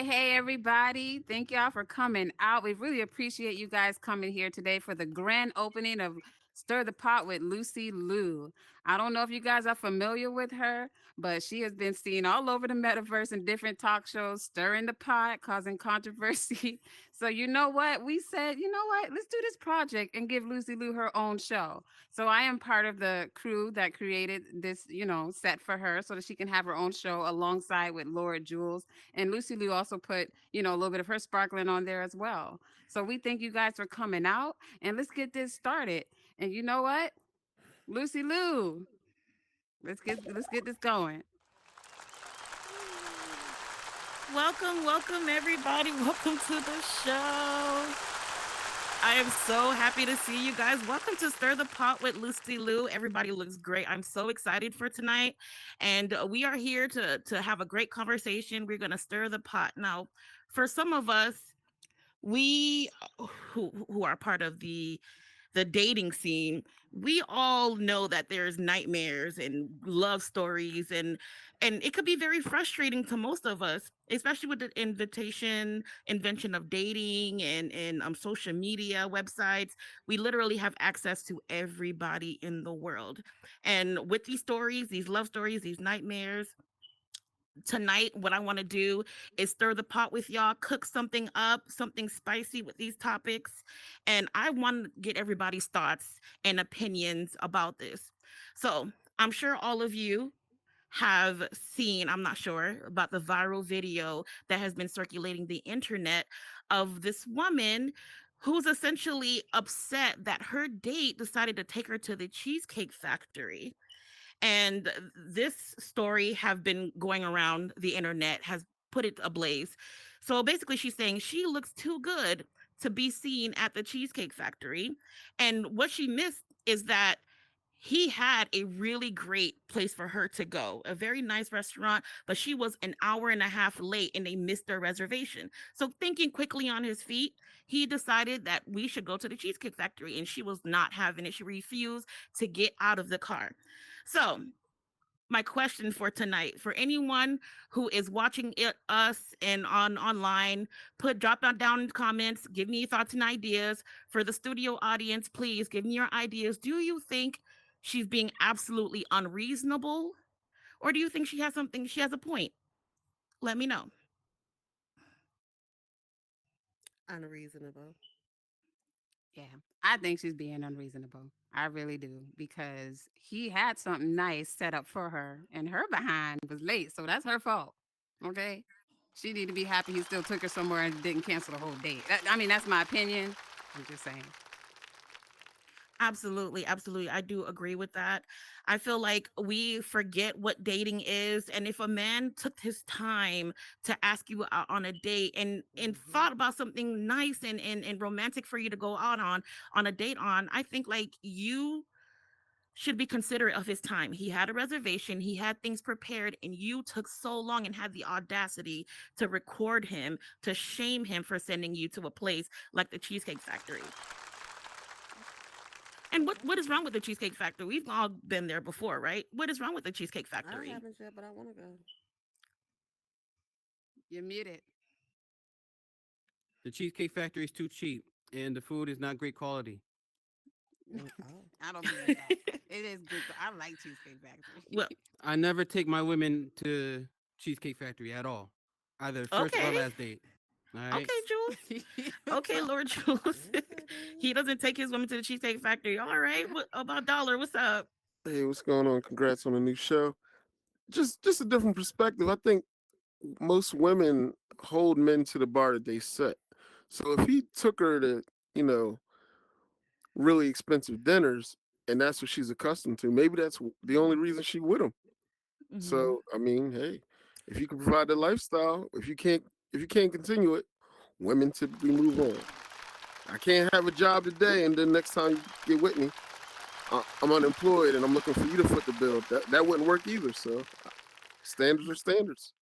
Hey, everybody. Thank y'all for coming out. We really appreciate you guys coming here today for the grand opening of Stir the Pot with Lucy Lou. I don't know if you guys are familiar with her, but she has been seen all over the metaverse in different talk shows, stirring the pot, causing controversy. So, you know what? We said, you know what? Let's do this project and give Lucy Lou her own show. So, I am part of the crew that created this, set for her so that she can have her own show alongside with Laura Jules, and Lucy Liu also put, a little bit of her sparkling on there as well. So we thank you guys for coming out, and let's get this started. And you know what? Lucy Liu, let's get this going. Welcome, everybody. Welcome to the show. I am so happy to see you guys. Welcome to Stir the Pot with Lucy Lou. Everybody looks great. I'm so excited for tonight. And we are here to have a great conversation. We're going to stir the pot. Now, for some of us, we who are part of the dating scene, we all know that there's nightmares and love stories, and it could be very frustrating to most of us, especially with the invention of dating and social media websites. We literally have access to everybody in the world, and with these stories, these love stories, these nightmares, tonight what I want to do is stir the pot with y'all, cook something up, something spicy with these topics, and I want to get everybody's thoughts and opinions about this. So I'm sure all of you have seen, I'm not sure, about the viral video that has been circulating the internet of this woman who's essentially upset that her date decided to take her to the Cheesecake Factory. And this story have been going around the internet, has put it ablaze. So basically she's saying she looks too good to be seen at the Cheesecake Factory, and what she missed is that he had a really great place for her to go, a very nice restaurant, but she was an hour and a half late and they missed their reservation. So, thinking quickly on his feet, he decided that we should go to the Cheesecake Factory, and she was not having it. She refused to get out of the car. So, my question for tonight, for anyone who is watching us and on online, put drop that down in the comments, give me your thoughts and ideas. For the studio audience, please give me your ideas. Do you think she's being absolutely unreasonable, or do you think she has a point? Let me know. Unreasonable. Yeah, I think she's being unreasonable. I really do because he had something nice set up for her, and her behind was late, so that's her fault. Okay, she need to be happy he still took her somewhere and didn't cancel the whole date. I mean, that's my opinion. I'm just saying. Absolutely, absolutely. I do agree with that. I feel like we forget what dating is, and if a man took his time to ask you out on a date and thought about something nice and romantic for you to go out on a date on, I think like you should be considerate of his time. He had a reservation, he had things prepared, and you took so long and had the audacity to record him, to shame him for sending you to a place like the Cheesecake Factory. And what is wrong with the Cheesecake Factory? We've all been there before, right? What is wrong with the Cheesecake I Factory? haven't yet, but I want to go. You're muted. The Cheesecake Factory is too cheap, and the food is not great quality. Oh. I don't believe that. It is good. I like Cheesecake Factory. Well, I never take my women to Cheesecake Factory at all, either first or okay. last date. All right. Okay, Jules. Okay, Lord Jules. Okay, then. He doesn't take his women to the Cheesecake Factory. All right. What about Dollar? What's up? Hey, what's going on? Congrats on the new show. Just a different perspective. I think most women hold men to the bar that they set. So if he took her to, you know, really expensive dinners and that's what she's accustomed to, maybe that's the only reason she with him. Hmm. So I mean, hey, if you can provide the lifestyle, if you can't continue it, women typically move on. I can't have a job today and then next time you get with me, I'm unemployed and I'm looking for you to foot the bill. That wouldn't work either. So standards are standards.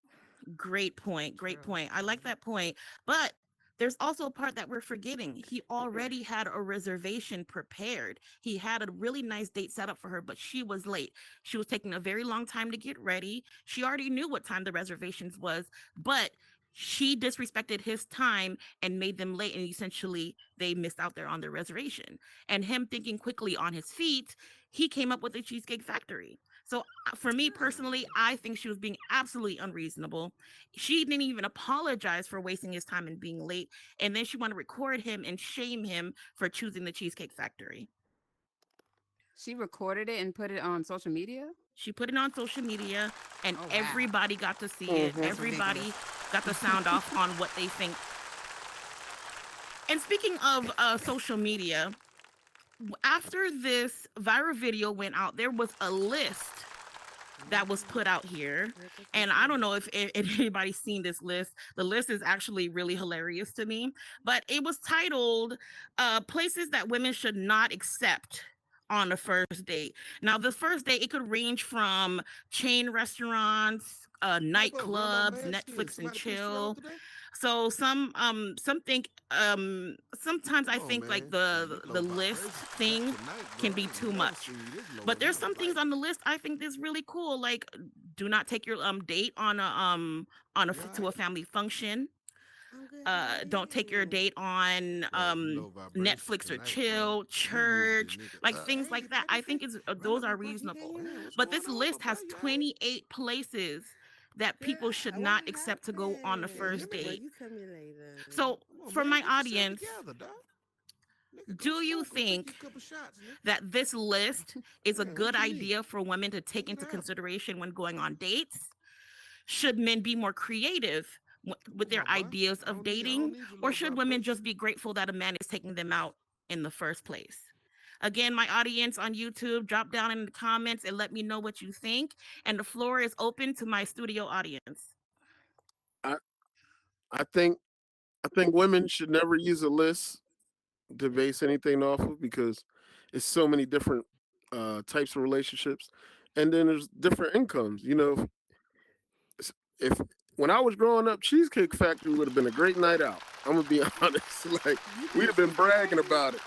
Great point. Great True. point. I like that point. But there's also a part that we're forgetting. He already had a reservation prepared. He had a really nice date set up for her, but she was late. She was taking a very long time to get ready. She already knew what time the reservations was, but She disrespected his time and made them late, and essentially they missed out there on their reservation. And him thinking quickly on his feet, he came up with the Cheesecake Factory. So for me personally, I think she was being absolutely unreasonable. She didn't even apologize for wasting his time and being late, and then she wanted to record him and shame him for choosing the Cheesecake Factory. She recorded it and put it on social media. She put it on social media, and Oh wow, everybody got to see it. Mm-hmm. that's ridiculous. Everybody got to sound off on what they think. And speaking of social media, after this viral video went out, there was a list that was put out here. And I don't know if anybody's seen this list. The list is actually really hilarious to me, but it was titled Places That Women Should Not Accept on a First Date. Now, the first date, it could range from chain restaurants, nightclubs, Netflix and chill. So some think sometimes I think like the list thing can be too much. But there's some things on the list I think is really cool. Like, do not take your date on to a family function. Don't take your date on Netflix or chill, church, like things like that. I think it's those are reasonable. But this list has 28 places that people should not accept to go on the first date. You tell me later. So for my audience, do you think that this list is a good idea for women to take into consideration when going on dates? Should men be more creative with their ideas of dating, or should women just be grateful that a man is taking them out in the first place? Again, my audience on YouTube, drop down in the comments and let me know what you think. And the floor is open to my studio audience. I I think women should never use a list to base anything off of because it's so many different types of relationships, and then there's different incomes. If when I was growing up, Cheesecake Factory would have been a great night out. I'm gonna be honest. Like we'd have been bragging about it.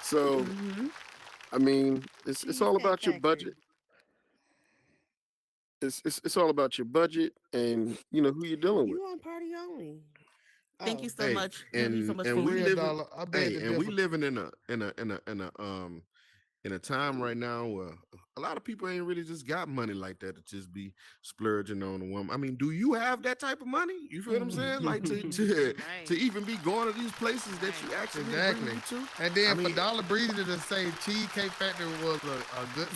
So Mm-hmm. I mean, it's all about your budget. It's all about your budget and who you're dealing with. You on party only? Thank you so Hey, much. Thank you so and much and for we real. living, $1, I beg hey, to and we differ. living in a time right now where a lot of people ain't really just got money like that to just be splurging on a woman. I mean, do you have that type of money? You feel what I'm saying? Like to Right. even be going to these places that you actually Exactly. bring you to. And then I for mean- Dollar Breezy to say Cheesecake Factory was a good,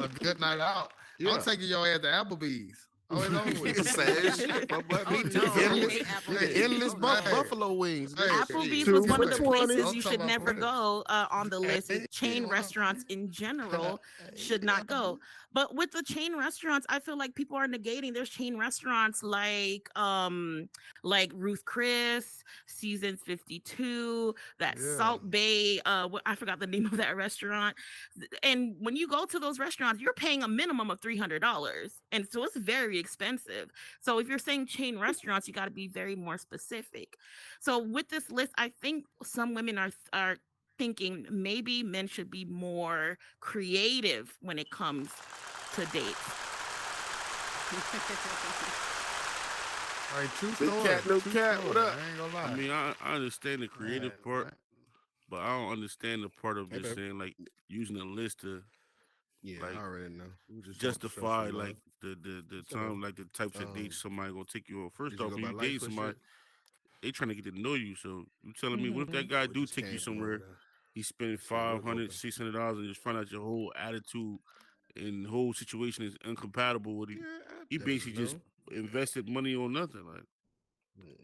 a good night out. Yeah. I'm taking your ass to Applebee's. Oh, it's over with. Same shit, but me Oh, too. no. Endless, Hate Applebee's. endless Hey. buffalo wings. Hey. nigga. Applebee's Two was one for of the 20. places I'm you talking should about never friends. go on the list. Chain restaurants in general should not go. But with the chain restaurants, I feel like people are negating. There's chain restaurants like Ruth Chris, Seasons 52, that Yeah. Salt Bay. I forgot the name of that restaurant. And when you go to those restaurants, you're paying a minimum of $300, and so it's very expensive. So if you're saying chain restaurants, you got to be very more specific. So with this list, I think some women are thinking maybe men should be more creative when it comes to dates. All right, true Big story. cat, no true cat, story. what up? I ain't gonna lie. I mean, I understand the creative Right, part, right. but I don't understand the part of Hey, just babe. saying like using a list to Yeah, like I already know. We just want to show justify some love. like the So, time, like the types of um, dates somebody gonna take you on. First did you off, go when by you date Lightfoot somebody, shit? they trying to get to know you. So you telling me, what if that Mhm. guy We do just take you came from over somewhere? there. He's spending So we're $500, open. $600 and just find out your whole attitude and whole situation is incompatible with him. He basically just invested money on nothing. Like, Yeah.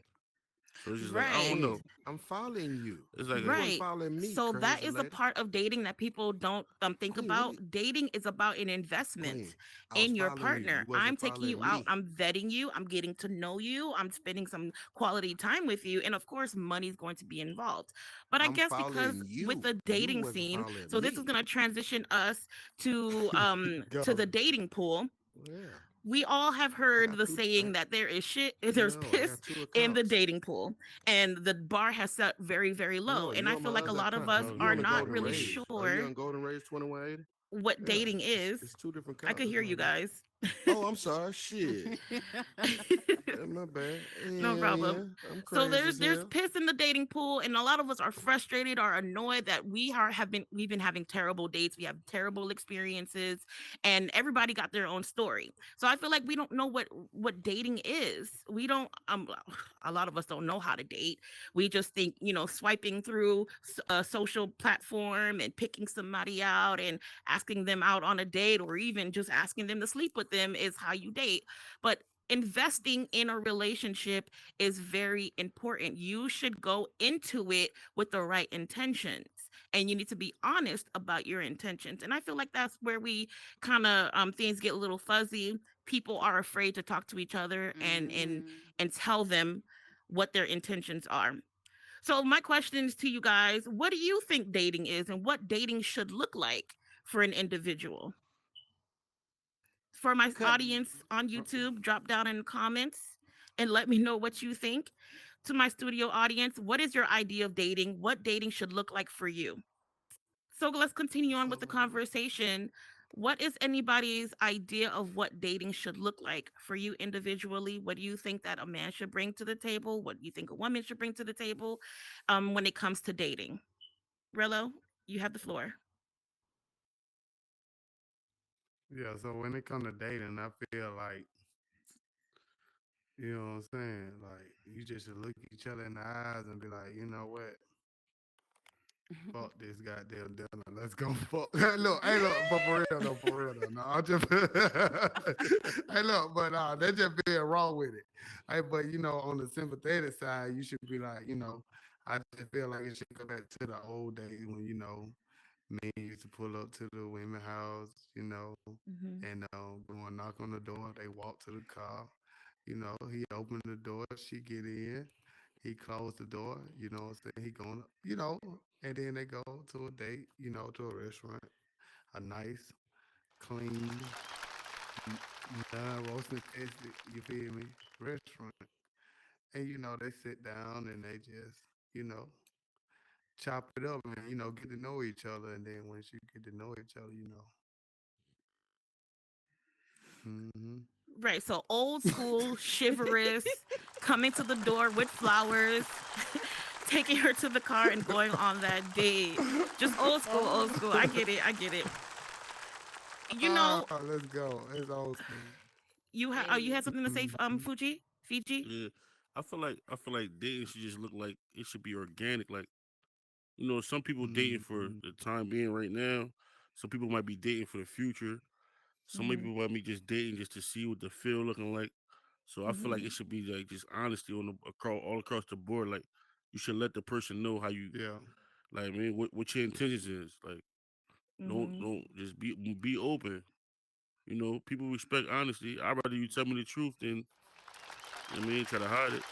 so it's just like, I don't Right. know. I'm following you. It's like You weren't Right. following me, So that crazy is a lady. part of dating that people don't think Queen, what about. do you- Dating is about an investment Queen, I was in your following you. partner. You I'm wasn't taking you following out, me. I'm vetting you, I'm getting to know you, I'm spending some quality time with you, and of course money is going to be involved. But I I'm guess because following with you. the You dating wasn't scene, following so this is me. going to transition us to Go. the dating pool. Yeah. We all have I heard got the two. saying that there is shit, there's No, I piss got two in the accounts. dating pool, and the bar has set very, very low. No, And you I on feel my like a other lot of account. us No, You are on the not Golden really Rays. Are you sure on Golden Rays 2180? what Yeah. dating is. It's two different I accounts. could That's hear what you I do. guys. Oh, I'm sorry. Shit. My bad. No Yeah, problem. yeah. I'm So crazy as there's hell. piss in the dating pool, and a lot of us are frustrated or annoyed that we've been having terrible dates. We have terrible experiences, and everybody got their own story. So I feel like we don't know what dating is. We don't a lot of us don't know how to date. We just think, swiping through a social platform and picking somebody out and asking them out on a date, or even just asking them to sleep with them, is how you date. But investing in a relationship is very important. You should go into it with the right intentions, and you need to be honest about your intentions. And I feel like that's where we kind of things get a little fuzzy. People are afraid to talk to each other and tell them what their intentions are. So my question is to you guys, what do you think dating is, and what dating should look like for an individual? For my Cut. audience on YouTube, drop down in the comments and let me know what you think. To my studio audience, what is your idea of dating? What dating should look like for you? So let's continue on with the conversation. What is anybody's idea of what dating should look like for you individually? What do you think that a man should bring to the table? What do you think a woman should bring to the table when it comes to dating? Rello, you have the floor. Yeah, so when it comes to dating, I feel like, you know what I'm saying? Like, you just should look each other in the eyes and be like, you know what? Fuck this goddamn dinner. Let's go fuck. Hey, look, but for real though, for real though. No, I just, hey, look, but that's just being raw with it. Hey, but on the sympathetic side, you should be like, I just feel like it should go back to the old days when, men used to pull up to the women's house, Mm-hmm. and go and knock on the door. They walk to the car. He opened the door, she get in. He closed the door, what I'm saying? He going, and then they go to a date, to a restaurant, a nice, clean, non-roasting tested, you feel me, restaurant. And, they sit down and they just, you know, chop it up and, get to know each other. And then once you get to know each other, mm-hmm. Right. So old school, chivalrous, coming to the door with flowers, taking her to the car and going on that date. Just old school, old school. I get it. I get it. You know, Let's go. It's old school. you had Hey. something to say, Mm-hmm. Fiji? Yeah, I feel like dating should just look like it should be organic. Like some people dating for Mm-hmm. the time being right now. Some people might be dating for the future. Some Mm-hmm. people might be just dating just to see what the feel looking like. So I feel Mm-hmm. like it should be like just honesty on the across all across the board. Like you should let the person know how you Yeah. like. Man, what your intentions is. Like Mm-hmm. don't just be open. People respect honesty. I'd rather you tell me the truth than try to hide it.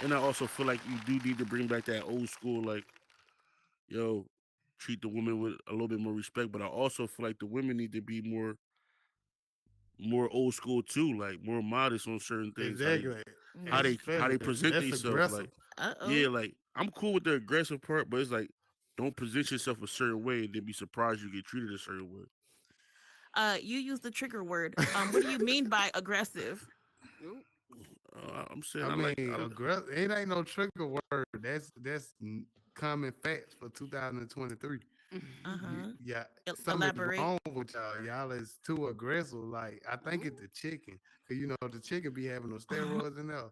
And I also feel like you do need to bring back that old school, like, yo, treat the woman with a little bit more respect. But I also feel like the women need to be more old school too, like more modest on certain things. How they Exactly. how Mm-hmm. they how they Especially present that's themselves. aggressive. Like, Uh-oh. yeah, like I'm cool with the aggressive part, but it's like don't present yourself a certain way and then be surprised you get treated a certain way. You use the trigger word. What do you mean by aggressive? Ooh. I'm saying I I mean, like I, aggressive. It ain't no trigger word. That's common facts for 2023. Uh-huh. Yeah, something is Elaborate. wrong with y'all. Y'all is too aggressive. Like I think it's Ooh. the chicken, cause the chicken be having those steroids in there,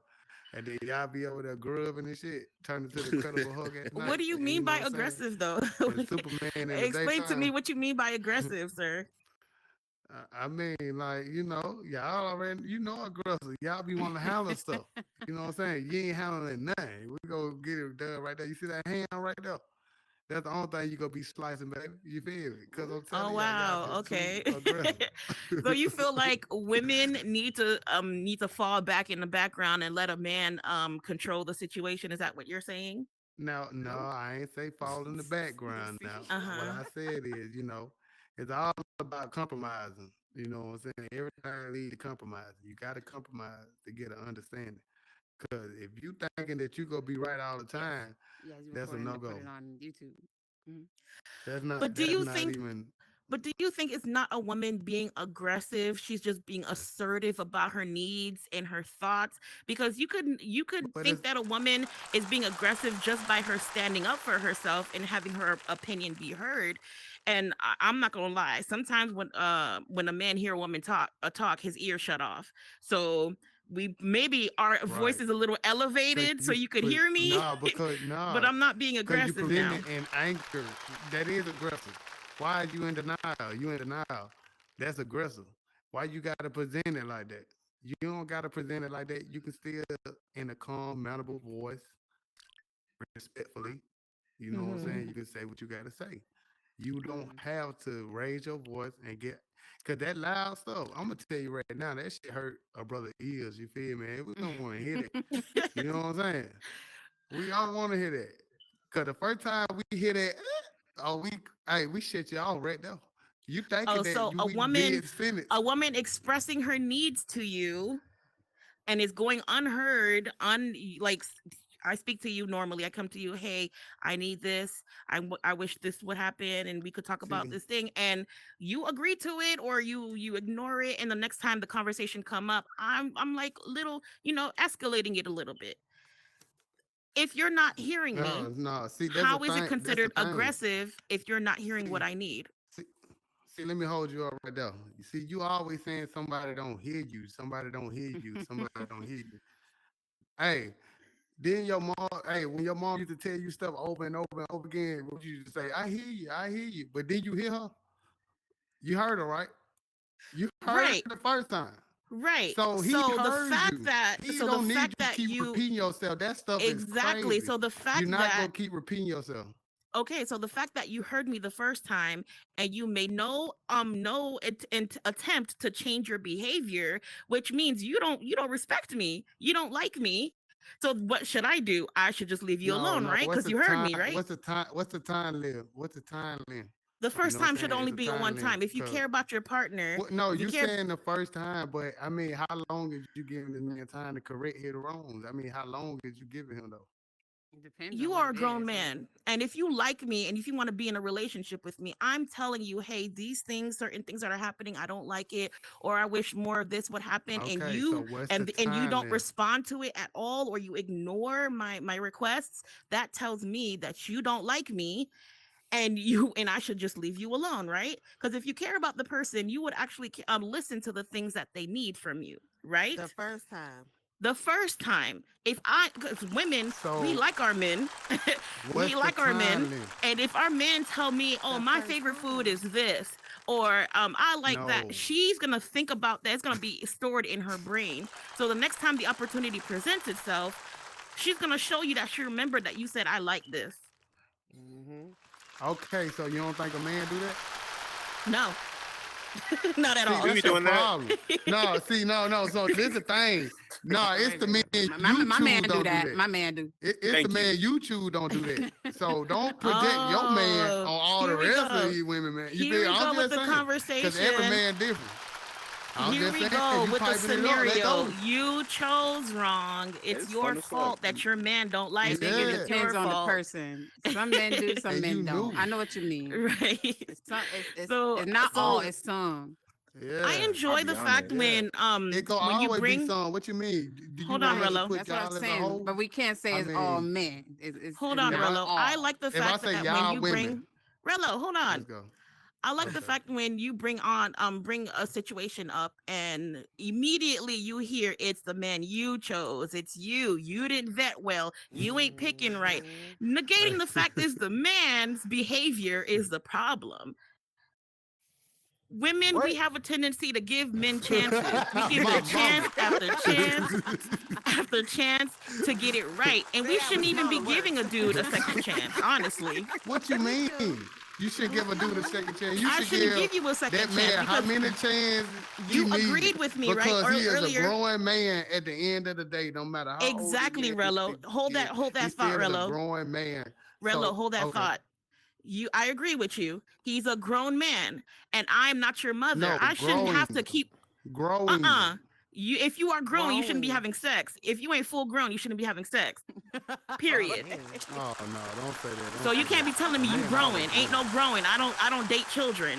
and then y'all be over there grubbing and shit, turn into the cuddable hug at What night. do you And you mean know by what I'm saying? aggressive, though? And Superman in the Explain to me daytime. what you mean by aggressive, sir. I mean, like, y'all already, aggressive. Y'all be wanting to handle stuff. You know what I'm saying? You ain't handling nothing. We go get it done right there. You see that hand right there? That's the only thing you gonna be slicing, baby. You feel me? Because I'm Oh telling y'all wow. just too Okay. aggressive. So you feel like women need to fall back in the background and let a man control the situation. Is that what you're saying? Now, no, Nope. I ain't say fall in the background. Now, what Uh-huh. I said is, it's all about compromising. You know what I'm saying? Everything leads to compromising. You got to compromise to get an understanding. Because if you thinking that you gonna be right all the Yes. time, Yeah, he's that's a recording no to put go. it on YouTube. Mhm. But do That's you not think even. But do you think it's not a woman being aggressive? She's just being assertive about her needs and her thoughts. Because you could But think it's that a woman is being aggressive just by her standing up for herself and having her opinion be heard. And I'm not gonna lie. Sometimes when a man hear a woman talk, his ear shut off. So we maybe our voice right. is a little Cause elevated so you you could put hear me, nah, because but nah, I'm not being cause you aggressive present now. it in anger. That is aggressive. Why are you in denial? You in denial. That's aggressive. Why you gotta present it like that? You don't gotta present it like that. You can still in a calm, manageable voice, respectfully. You know what I'm saying? Hmm. You can say what you gotta say. You don't Mm. have to raise your voice and get cause that loud stuff. I'm gonna tell you right now, that shit hurt a brother ears. You feel me? We don't want to hear that. You know what I'm saying? We don't want to hear that. Cause the first time we hear that, oh we shit you all right now. You thinking Oh, that so you a we woman, mid sentence. a woman expressing her needs to you and is going unheard, I speak to you normally. I come to you, hey, I need this. I wish this would happen, and we could talk about See, this thing. And you agree to it, or you ignore it. And the next time the conversation come up, I'm like little, escalating it a little bit. If you're not hearing me, no. See, that's the how is it thing. That's the considered thing. aggressive if you're not hearing what See, I need? see, see. Let me hold you up right there. You see, you always saying somebody don't hear you. Somebody don't hear you. Somebody don't hear you. Hey, then your mom, hey, when your mom used to tell you stuff over and over and over again, what you used to say, I hear you, I hear you. But then you hear her, you heard her, right? You heard her Right. the first time. Right. So he So the heard fact you. that He so the don't need fact you to that keep you repeating yourself. That stuff is exactly. crazy. So the You're fact not that gonna keep repeating yourself. okay, so the fact that you heard me the first time and you made no attempt to change your behavior, which means you don't respect me. You don't like me. So what should I do? I should just leave you No, alone, no. right? What's Cuz the you heard time? me, right? What's the time? What's the time limit? What's the time limit? The You first know what time I'm should saying? only It's a be a time one limit. time. If you Cause care about your partner, what? No, if you you care saying the first time, but I mean, how long is you giving this man time to correct his wrongs? I mean, how long is you giving him though? It depends on you what are a it grown is. Yeah. man, and if you like me and if you want to be in a relationship with me, I'm telling you, hey, these things, certain things that are happening, I don't like it, or I wish more of this would happen, and Okay, so you what's the and you time don't then? respond to it at all, or you ignore my requests. That tells me that you don't like me, and I should just leave you alone, right? Because if you care about the person, you would actually listen to the things that they need from you, The right? first time. The first time, because women, we So like our men, we what's the like our men, time limit? and if our men tell me, oh, The my first favorite food time. is this, or I like that, No. she's gonna think about that. It's gonna be stored in her brain. So the next time the opportunity presents itself, she's gonna show you that she remembered that you said I like this. Mm-hmm. Okay, so you don't think a man do that? No, not at See, all. We be this the doing that. problem. No, see, no. So this the thing. No, it's the Crazy. men you My man choose do don't do that. that. My man do. It's the Thank you. man you choose don't do that. So don't project your man Oh, on all the here we rest of go. these women, man. You Here feel? we I'm go with just the saying, cause every conversation. man different. I'm Here just we saying, go you with the piping it up. Let scenario. go. You chose wrong. It's It's your fun as fuck. fault that your man don't I like think you. it It's Yeah, depends your on the fault. person. Some men do, some and you men don't. knew. I know what you mean. Right. It's some. So It's not all. so It's some. I Yeah, I'll enjoy be the honest. fact yeah. It go when you always be bring some. What you mean? Do you hold want on, Right. us to Rello. put That's what I'm y'all as a saying. whole? But we can't say I it's all mean, men. Hold It's on, if not I Rello. I all. like the if I fact say that when y'all you women, bring Rello, hold let's on. go. I like the Okay. fact when you bring a situation up and immediately you hear it's the man you chose. It's you. You didn't vet well. You ain't picking right. Mm-hmm. Negating the fact is the man's behavior is the problem. Women, we What? have a tendency to give men chances. We give My them mama. chance after chance after chance to get it right. And Say we that with shouldn't even be smaller giving words. a dude a second chance, honestly. What you We mean? do. You should give a dude a second chance. You I should shouldn't give give you a that second chance man how because many chances he you needed agreed with me, right? because he is a Earlier. growing man at the end of the day. No matter how old he Exactly, is, Rello. Hold he that thought, still is a Rello. growing man. Rello, So hold that okay, thought. I agree with you. He's a grown man, and I'm not your mother. no I shouldn't have to growing, keep growing. uh-uh. If you are grown, you shouldn't be Growing. having sex. If you ain't full grown, you shouldn't be having sex. Oh Period. man. Oh no, don't say that. So Don't you say can't that. be telling A me you man always growing. Ain't growing. no growing. I don't date children.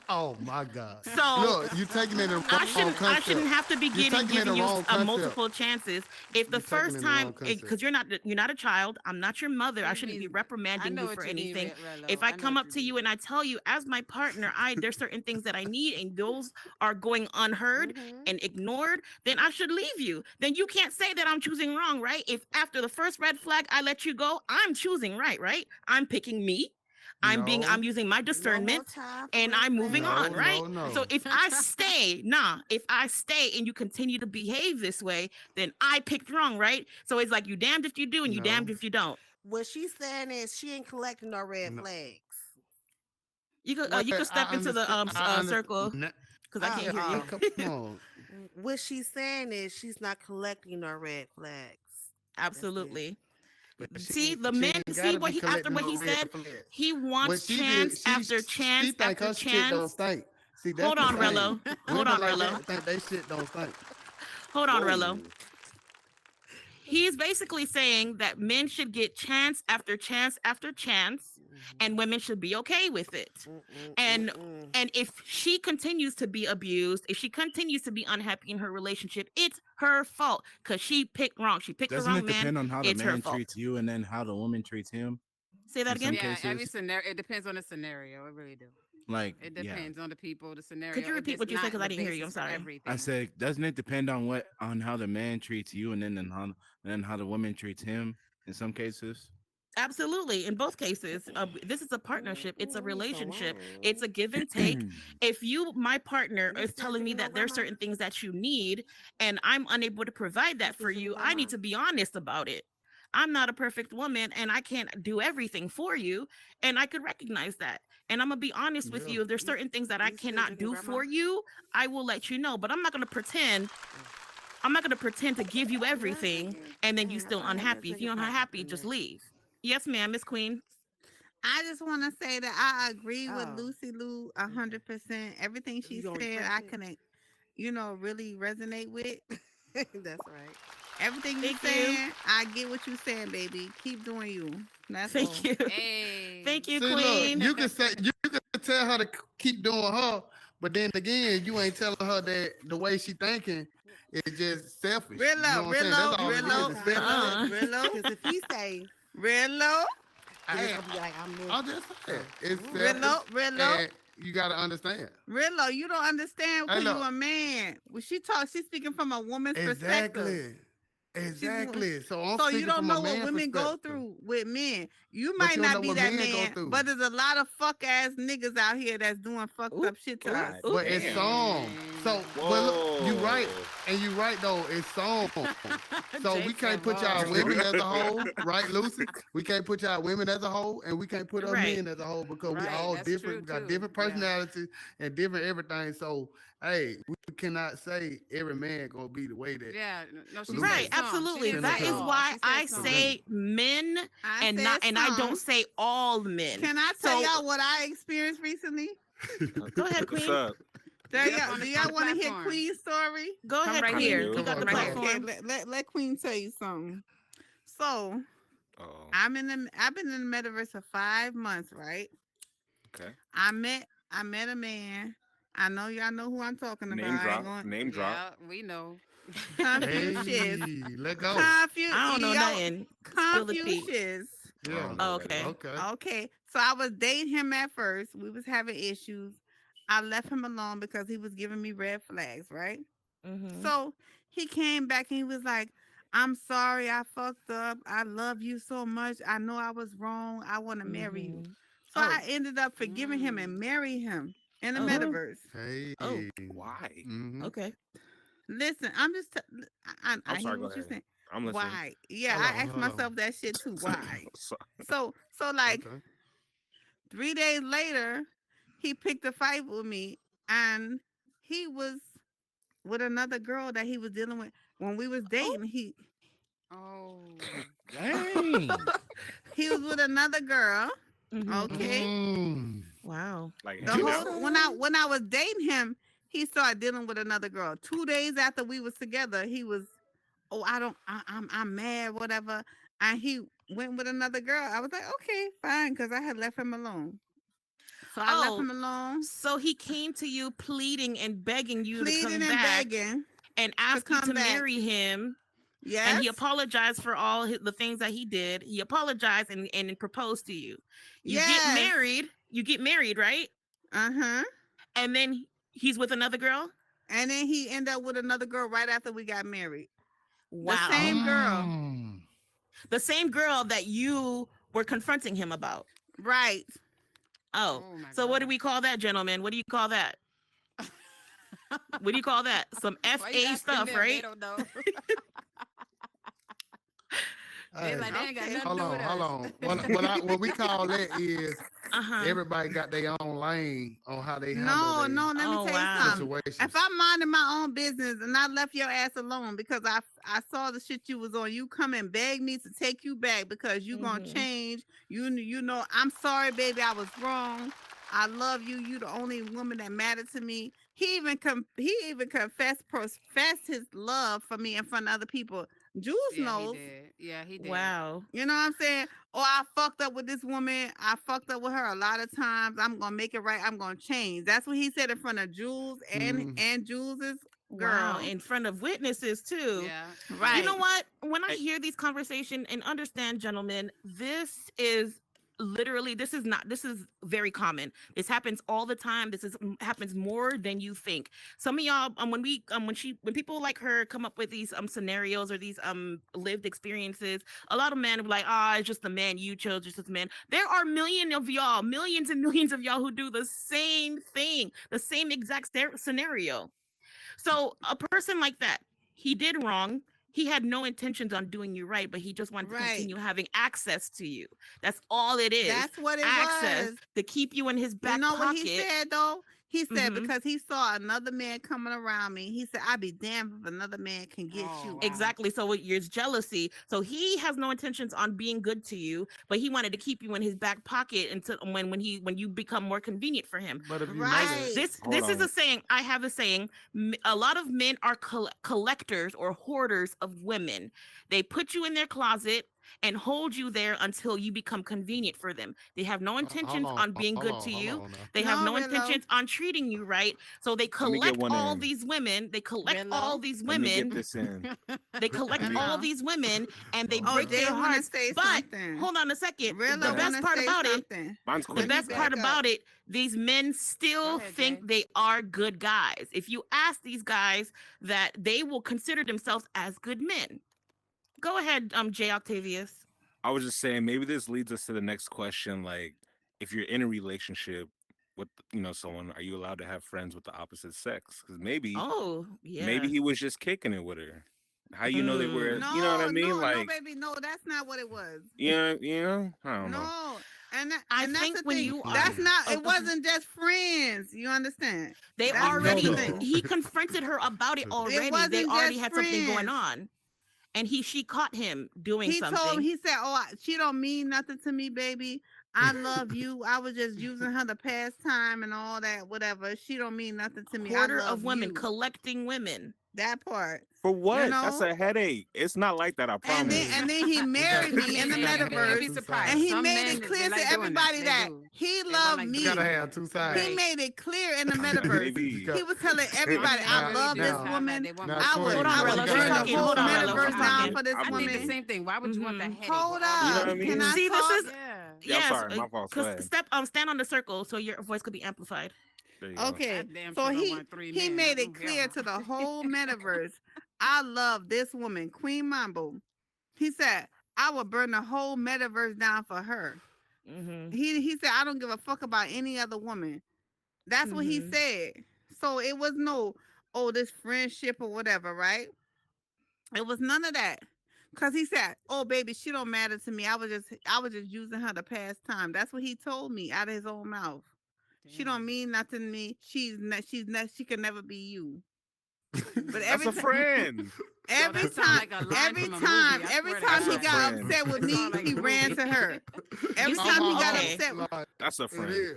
Oh my God! So Look, you're taking it in the wrong concept. I shouldn't have to be You're taking it in giving the you wrong concept. multiple chances. If the You're taking it first in the wrong time, concept. because you're not a child, I'm not your mother. I He shouldn't be means, I reprimanding know you for what you mean, anything. Rello. If I I know come what up you to you mean. and I tell you, as my partner, there's certain things that I need, and those are going unheard Mm-hmm. and ignored, then I should leave you. Then you can't say that I'm choosing wrong, right? If after the first red flag I let you go, I'm choosing right, right? I'm picking me. I'm No, using my No more discernment time for and red I'm moving flags. on, no, right? no, no. So if I stay, if I stay and you continue to behave this way, then I picked wrong, right? So it's like you damned if you do and you damned No. if you don't. What she's saying is she ain't collecting no red No. flags. You could I step into the understand. I circle understand. because I Oh, can't hear Yeah, you. oh. come on. What she's saying is she's not collecting no red flags. That's it. Absolutely. But See the she men. ain't See gotta what be he after collecting what no he red said. flags. He What wants she do, chance after she chance think after her shit don't chance. stink. See, that's Hold the on, thing. Rello. Hold Women on, like Rello. that think they shit don't stink. Hold on, Rello. Whoa. He's basically saying that men should get chance after chance after chance, and women should be okay with it. And Mm-mm. and if she continues to be abused, if she continues to be unhappy in her relationship, it's her fault because she picked wrong. She picked the Doesn't wrong it man. depend on how the It's her man fault. treats you and then how the woman treats him Say that in some again. Yeah, every cases? scenario. It depends on the scenario. It really do. Like, It yeah. depends on the people, the Could scenario. you repeat It's what you said? Because not I the didn't hear you. I'm basis for sorry. everything. I said, doesn't it depend on how the man treats you and then how the woman treats him in some cases? Absolutely. In both cases, this is a partnership. It's a Mm-mm. So relationship. It's a long. give and take. If my partner, You is still telling me picking on that there's grandma? certain things that you need and I'm unable to provide that You for visiting you, I grandma? need to be honest about it. I'm not a perfect woman and I can't do everything for you. And I could recognize that. And I'm going to be honest with Yeah. you. If there's You certain things that I you still cannot drinking do grandma? for you, I will let you know. But I'm not going to pretend. I'm not going to pretend to give you Yeah, I everything get. and then you Dang, I still thought I had that unhappy. If drinking you're problem unhappy, in just there. leave. Yes, ma'am, Miss Queen. I just want to say that I agree with Oh, Lucy Lou okay. 100%. Everything she You gonna said, pray I too? can, really resonate with. That's right. Everything you Thank you. saying, I get what you saying, baby. Keep doing you. That's Thank all. you. Hey. Thank you, See, look, Queen. you can say you can tell her to keep doing her, but then again, you ain't telling her that the way she thinking is just selfish. You know Real what I'm saying? That's low, all You it real know, is. low, It's cause real selfish. low, Uh-uh. real low, cause if he say, real low, then it's Hey, gonna be like I miss. I'm just saying, Oh, it's real mm-hmm. selfish, low, real low. and you gotta understand. Real low, you don't understand Hey, because you look, a man. When she talks, she's speaking from a woman's perspective. exactly, She's exactly. So I'm so you speaking don't from a know what man women go perspective, through with men. You but might you don't not know be what that men go man, through. but there's a lot of fuck ass niggas out here that's doing fucked Oop, up shit to oop, us. God oop. But it's damn. some. So, Dang. but look, you right, Whoa. and you right though. It's some. So we Jake can't said, put y'all "Whoa." women as a whole, right, Lucy? We can't put y'all women as a whole, and we can't put our Right. men as a whole because we Right. all That's different. true We got too. different Yeah. personalities and different everything. So, hey, we cannot say every man gonna be the way that Yeah. No, she Lucy said Right, is. some. She absolutely. didn't Send it That say to is her. all. why She said I some. say men I and said not and I don't some. say all men. Can I tell So y'all what I experienced recently? go ahead, What's Queen. up? Get up Do on y'all the want to hear platform. Queen's story? Go Come ahead, right I Queen. here. You do. got Come the on, Right come here. on. Okay, platform. let Queen tell you something. So Oh, I've been in the metaverse for 5 months, right? okay. I met a man. I know y'all know who I'm talking about. Name I ain't drop. going Name drop. Yeah, we know. Confucius. Hey, let go. I don't know Yo, nothing. Spill the tea. Confucius. I Yeah. don't know Oh, what that is. okay. Okay. Okay. So I was dating him at first. We was having issues. I left him alone because he was giving me red flags, right? Mm-hmm. So he came back and he was like, I'm sorry, I fucked up. I love you so much. I know I was wrong. I want to marry you. Mm-hmm. So Oh. I ended up forgiving him Mm. and marry him in the Oh. Mm. metaverse. Hey. Oh. Why? Mm-hmm. Okay. Listen, I'm just, I I'm hear sorry. Go what you're ahead. saying. I'm listening. Why? Yeah, Hold I on. asked Hold on. myself that shit too. Why? So- So like Okay. 3 days later, he picked a fight with me and he was with another girl that he was dealing with when we was Oh. dating. Oh. Dang. He was with another girl. Mm-hmm. Okay. Mm. Wow. like The hanging whole out. when I was dating him, he started dealing with another girl. 2 days after we was together, he was, oh, I'm mad, whatever. And he went with another girl. I was like, okay, fine, because I had left him alone. So I left Oh, him alone, so he came to you pleading and begging you to pleading come and back begging and to ask you come to back. marry him. Yes. And he apologized for all the things that he did. He apologized and proposed to you. You get Yes. married. You get married, right? Uh-huh. And then he's with another girl. And then he ended up with another girl right after we got married. Wow. The same girl. Mm. The same girl that you were confronting him about. Right. Oh, Oh my so what do God. we call that, gentlemen? What do you call that? What do you call that? Some Why you FA asking stuff, them? They right? don't know. They Hey, like they ain't got Okay. nothing to hold do with on, hold us. on. What we call that is Uh-huh. everybody got their own lane on how they handle No, their no, let me Oh, tell you wow. something. situations. If I'm minding my own business and I left your ass alone because I saw the shit you was on, you come and beg me to take you back because you gonna Mhm. change. You know, I'm sorry, baby, I was wrong. I love you. You the only woman that mattered to me. He even professed his love for me in front of other people. Jules Yeah, he knows. did. Yeah, he did. Wow. You know what I'm saying? Or I fucked up with this woman. I fucked up with her a lot of times. I'm gonna make it right. I'm gonna change. That's what he said in front of Jules and Jules's girl. Wow. In front of witnesses too. Yeah. Right. You know what? When I Hey. hear these conversations and understand, gentlemen, this is literally this is very common. This happens all the time. This is happens more than you think. Some of y'all when people like her come up with these scenarios or these lived experiences, a lot of men will be like, it's just the man you chose, just the man. There are millions and millions of y'all who do the same thing, the same exact scenario. So a person like that, he did wrong. He had no intentions on doing you right, but he just wanted to Right. continue having access to you. That's all it is. That's what it access was. to keep you in his back You know pocket. what he said though? He said Mhm. because he saw another man coming around me. He said, "I'd be damned if another man can get Oh, you." wow. Exactly. So it's jealousy. So he has no intentions on being good to you, but he wanted to keep you in his back pocket until when you become more convenient for him. But if you know Right. that, This is a saying. I have a saying. A lot of men are collectors or hoarders of women. They put you in their closet and hold you there until you become convenient for them. They have no intentions on being good to you. hold on now. They have No, no Rillo. intentions on treating you right. So they Let me get collect one all in. these women. They collect all Rillo. these Let me get women. this in. They collect Let me- all Rillo. these women and they Oh, break Jay their wanna hearts. say But something. hold on a second. Rillo The wanna best part say about it, something. Mine's the quick. best part back about up. it, these men still ahead, think Jay. they are good guys. If you ask these guys that, they will consider themselves as good men. Go ahead, Jay Octavius. I was just saying, maybe this leads us to the next question. Like, if you're in a relationship with, someone, are you allowed to have friends with the opposite sex? Because Oh, yeah. maybe he was just kicking it with her. How you know they were? No, You know what I mean? no, Like, baby, no, that's not what it was. I don't know. No, and I and that's think the when thing. you are, That's not. It go ahead. wasn't just friends. You understand? They That's already, the No, thing. he confronted her about it already. They wasn't already just had something going friends. on. And she caught him doing He something. told him. He said, "Oh, she don't mean nothing to me, baby. I love you. I was just using her to pass time and all that, whatever. She don't mean nothing to me. I Hoarder love of women, you." collecting women. That part. For what? You know? That's a headache. It's not like that. I And promise. then he married I me mean, in the hey, you'd metaverse. be surprised. And he Some made men, it clear they to like doing that. everybody They that do. he They loved like me. you doing gotta that. have two sides. He Right. made it clear in the metaverse. Maybe. He was telling Some everybody, men I really love do this now- have woman. that. They want now, more. I Queen, would, Hold on, I would Rilla, she's burn the talking. whole Hold on, Rilla, she's metaverse down talking. for this I I think woman. the same thing. Why would you want that Mhm. headache? Hold with all You know up. what I mean? Can I See, talk? this is Yeah. Yeah, I'm yes. sorry. My fault. Go ahead. Stand on the circle so your voice could be amplified. There you go. Okay, I damn so sure don't want three he men. made I it don't clear care. to the whole metaverse. I love this woman, Queen Mambo. He said, I would burn the whole metaverse down for her. Mm-hmm. He said, I don't give a fuck about any other woman. That's what he Mhm. said. So it was no, oh, this friendship or whatever, right? It was none of that. Cause he said, "Oh, baby, she don't matter to me. I was just using her to pass time." That's what he told me out of his own mouth. She don't mean nothing to me. She can never be you. But That's a friend. every that sound time, like a line every from a movie, time, I every swear to time he God. got That's a upset with That me, sound like he a ran movie. to her. Every see- time he got okay. upset with That's a friend. It is.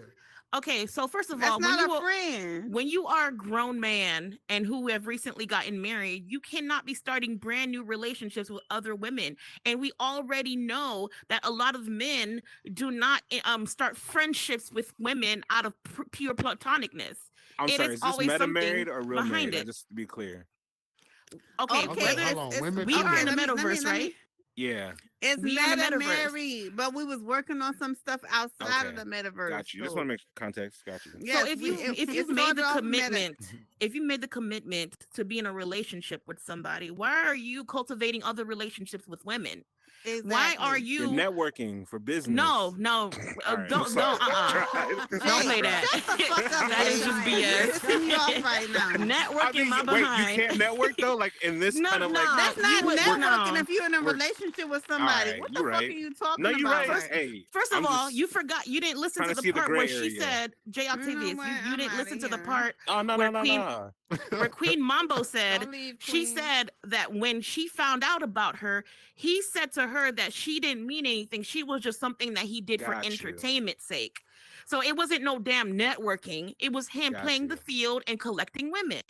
Okay, so first of That's all, not a friend. when you are a grown man and who have recently gotten married, you cannot be starting brand new relationships with other women. And we already know that a lot of men do not start friendships with women out of pure platonicness. I'm It sorry, is is this always meta something married or real behind married? I it. just to be clear. Okay, Okay, whether hold on, women we too are in the now. metaverse, right? Yeah. It's We are in the meta metaverse. married, but we was working on some stuff outside of Okay. the metaverse. Got you. Just want to make context. Got you. So Yes, if it you've made started the off meta. commitment, if you made the commitment to be in a relationship with somebody, why are you cultivating other relationships with women? Why are Exactly. You're you networking for business. no, All right. don't sorry. don't Jay, play that. shut the fuck up, That is Jay. just You're pissing me off BS. right now. Networking my wait, you behind. can't network though? Like in this No, kind of no, like That's not you would networking no. if you're in a We're- relationship with All somebody. right, What the you're fuck right. are you talking No, you're about? right. Hey, First of I'm all, just you forgot you didn't listen trying to to the see the part where gray she area. said, Jay You know Octavius, what? you I'm didn't outta listen to the here. part Oh no, where no, no, Queen no. where Queen Mambo said Don't leave, she Queen. said that when she found out about her, he said to her that she didn't mean anything. She was just something that he did for Got you. entertainment sake. So it wasn't no damn networking. It was him Got playing you. the field and collecting women.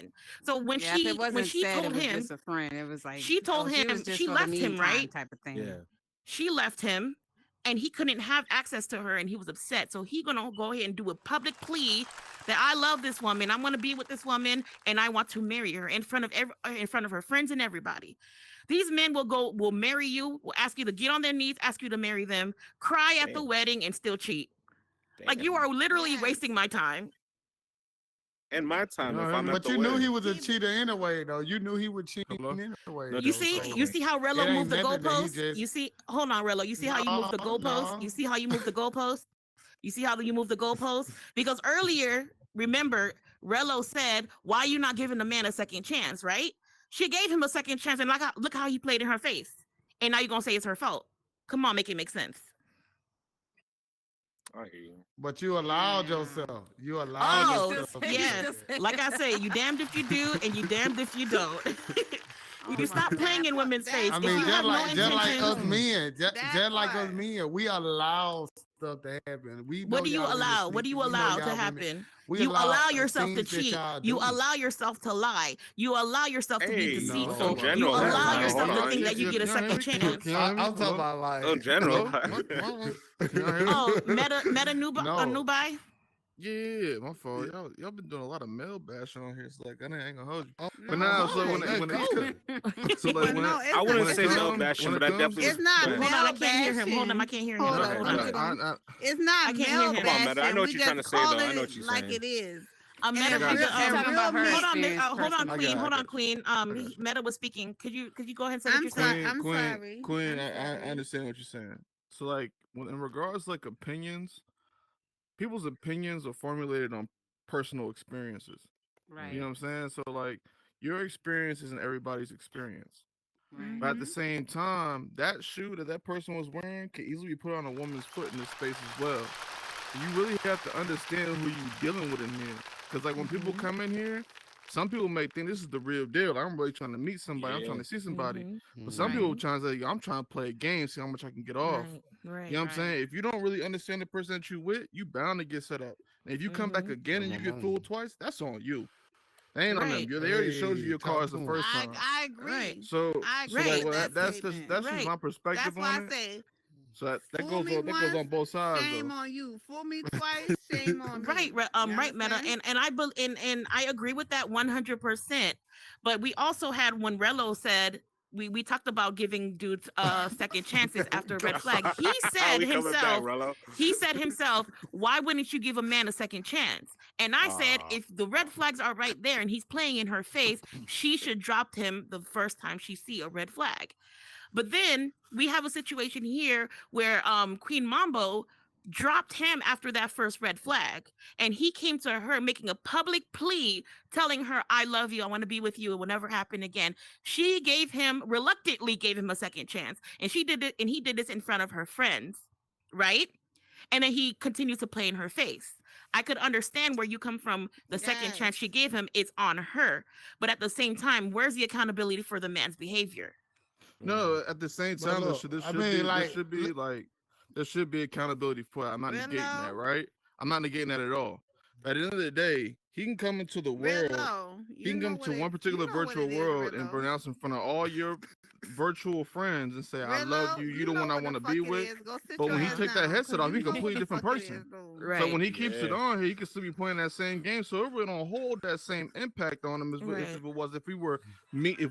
So when Yeah, if it she wasn't said, it told was him, just a friend. It was like, she told oh, she was him just she for the left him, meantime right? type of thing. Yeah. She left him and he couldn't have access to her and he was upset. So he gonna go ahead and do a public plea that I love this woman. I'm gonna be with this woman and I want to marry her in front of in front of her friends and everybody. These men will marry you, will ask you to get on their knees, ask you to marry them, cry at the Damn. wedding, and still cheat. Like you Damn. are literally Yes. wasting my time. And my time if I'm at But the you knew wedding. he was a cheater anyway, though. You knew he would cheat Hello? anyway. That's You true. see, Okay. you see how It Rello ain't moved the nothing that he goalposts. just You see, hold on, Rello. You see how you moved the goalposts. no. You see how you moved the goalposts. You see how you moved the goalposts. Because earlier, remember, Rello said, "Why you not giving the man a second chance?" Right? She gave him a second chance, and look how he played in her face. And now you're gonna say it's her fault? Come on, make it make sense. I hear you. But you allowed yourself. You allowed Oh, yourself. to yeah. do that. Like I say, you damned if you do, and you damned if you don't. Oh You my stop playing God. in women's That face. I If mean, you part. have no just like us intentions, men, That just like us part. men, we allow stuff to happen. We know what do you y'all women allow? What do sneaky. you We know allow to y'all women. happen? We You allow allow yourself to things that cheat. y'all You do. allow yourself to lie. You allow yourself to be Hey, deceitful. on No, general, You that's allow not- yourself hold to on. think that you get a second chance. Can y'all hear me? I'm talking Hello? about like On general. Can y'all hear me? Oh, meta No. Nubai. Yeah, my fault. Y'all been doing a lot of male bashing on here. So like, I ain't gonna hold you. Oh, But No, now, no, so when let's it go. so But like when no, it, it's I wouldn't not- say it's male not- bashing, but I definitely. It's not Go ahead. Hold on, I male can't hear him. Hold on, I bashing. can't hear him. Hold Hold on, on. It's I not can't hear male him. Come on, Meta. I bashing. know what We you're trying just to say, call though. I know it what you're like saying. it is. Meta, And She's real- talking and about her real hold on, experience hold on, personally. Queen. I Hold got on, Queen. got you. Meta was speaking. Could you go ahead and say what I'm you're sorry. saying? I'm sorry. Queen, I'm I sorry. understand what you're saying. So like, when in regards to, like opinions, people's opinions are formulated on personal experiences. Right. You know what I'm saying? So like, your experience isn't everybody's experience. Right. But at the same time, that shoe that person was wearing could easily be put on a woman's foot in this space as well. You really have to understand who you dealing with in here. Because like when people come in here, some people may think this is the real deal. Like, I'm really trying to meet somebody. I'm Yeah. trying to see somebody. Mhm. But some Right. people trying to say, I'm trying to play a game, see how much I can get off. Right. You know what I'm Right. saying? If you don't really understand the person that you with, you bound to get set up. And if you come back Mhm. again and you get fooled twice, that's on you. They ain't on them. Right. They already showed you Hey, your talk cards to the 'em. first time. I agree. Right. So I so agree like with well, that that's statement. that's just Right. my perspective That's why on I it. say, So that fool me that goes once, on both sides shame though. on you. Fool me twice, shame on me. Right, You right, Meta, understand? and and I agree with that 100%. But we also had when Rello said we talked about giving dudes second chances after a red flag. He said we coming back, himself, Rello. why wouldn't you give a man a second chance? And I said, if the red flags are right there and he's playing in her face, she should drop him the first time she see a red flag. But then we have a situation here where Queen Mambo dropped him after that first red flag, and he came to her making a public plea, telling her, "I love you. I want to be with you. It will never happen again." She reluctantly gave him a second chance, and she did it, and he did this in front of her friends, right? And then he continued to play in her face. I could understand where you come from. The second chance she Yes. gave him, it's on her. But at the same time, where's the accountability for the man's behavior? No, at the same But time, look, there I mean, like, should be accountability for it. I'm not negating that, Rello, right? I'm not negating that at all. At the end of the day, he can come into the world. Rillo, He can come to one particular virtual world and pronounce in front of all your virtual friends and say, "I love you. You the one I want to be with." But when he take that headset off, he's a completely different person. Right. So when he keeps it on here, he can still be playing that same game. So it really don't hold that same impact on him as if it was if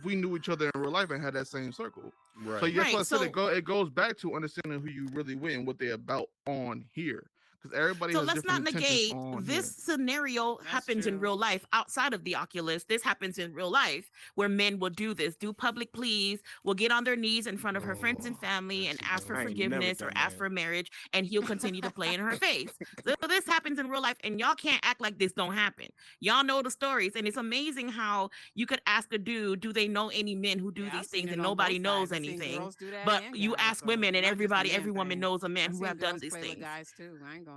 we knew each other in real life and had that same circle. Right. So that's why I said it goes back to understanding who you really with and what they're about on here. Because everybody so has let's not negate this scenario happens in real life outside of the Oculus. This happens in real life where men will do this, do public pleas, will get on their knees in front of her friends and family and ask for forgiveness or ask for marriage, and he'll continue to play in her face. So this happens in real life, and y'all can't act like this don't happen. Y'all know the stories, and it's amazing how you could ask a dude, do they know any men who do these things, and nobody knows anything. But you ask women, and every woman knows a man who have done these things. Guys too. I ain't gonna lie.